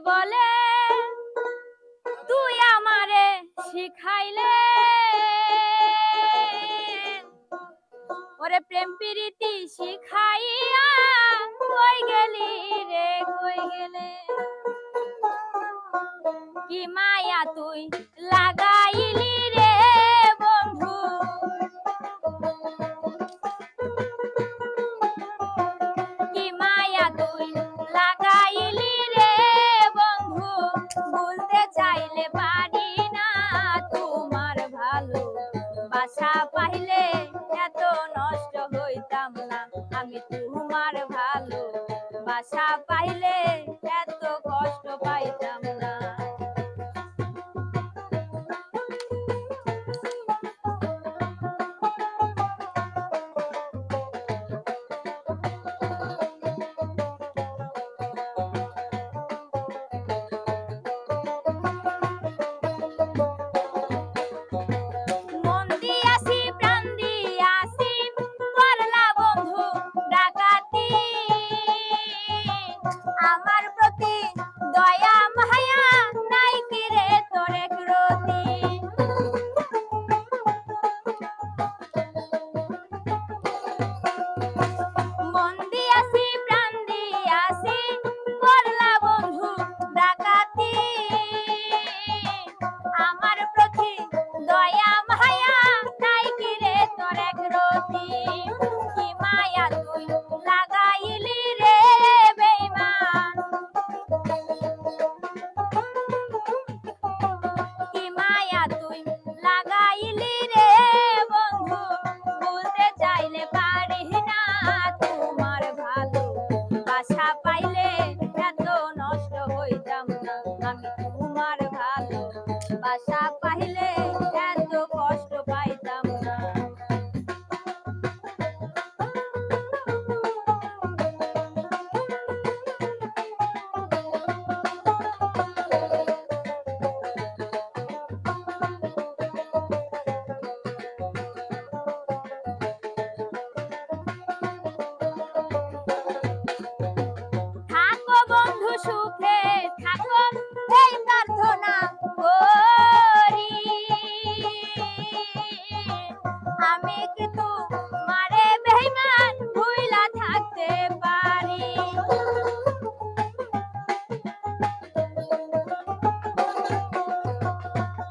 বলে তুই আমারে শিখাইলে ওরে প্রেম প্রীতি শিখাইয়া কই গেলি রে কই গেলে কি মায়া তুই লাগাইলি রে বন্ধু কি মায়া তুই লাগাইলি রে বন্ধু ভুলতে চাইলে পারি না তোমার ভালো বাসা পাইলে এত নষ্ট হইতাম না আমি তোমার ভালো বাসা পাইলে এত কষ্ট পাইতাম না আমার প্রতি দয়া মায়া নাই কি রে তোর একরতি মন দিয়াছি প্রাণ দিয়াছি করলা বন্ধু ডাকাতি আমার প্রতি দয়া মায়া নাই কি রে তোর একরতি কি মায়া তুই লাগাইলি রে বেঈমান কি মায়া তুই লাগাইলি রে বন্ধু বলতে চাইলে পারি না তোমার ভালো বাসা পাইলে এত নষ্ট হইতাম না আমি তোমার ভালো বাসা পাইলে এত কষ্ট পাইতাম না সুখে থাকো এই প্রার্থনা করি আমি কি তোমারে বেঈমান ভুইলা থাকতে পারি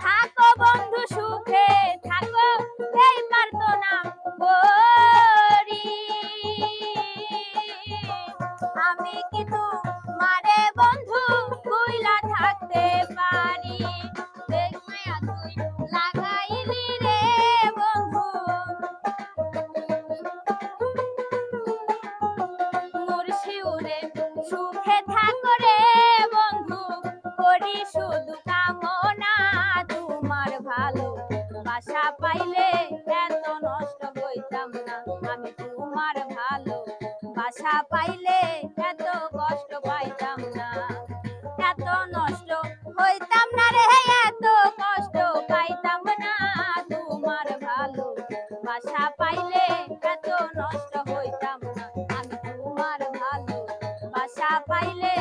থাকো বন্ধু সুখে থাকো এই প্রার্থনা করি আমি কি তোমারে বন্ধু ভুইলা থাকতে পারি দেখ মায়া তুই লাগাইলি রে বন্ধু মুর্শিউরে সুখে থাকো রে বন্ধু করি শুধু কামনা তোমার ভালো বাসা পাইলে এত নষ্ট হইতাম না আমি তোমার ভালো বাসা পাইলে এত কষ্ট পাইতাম না এত নষ্ট হইতাম না রে এত কষ্ট পাইতাম না তোমার ভালো বাসা পাইলে এত নষ্ট হইতাম না আমি তোমার ভালো বাসা পাইলে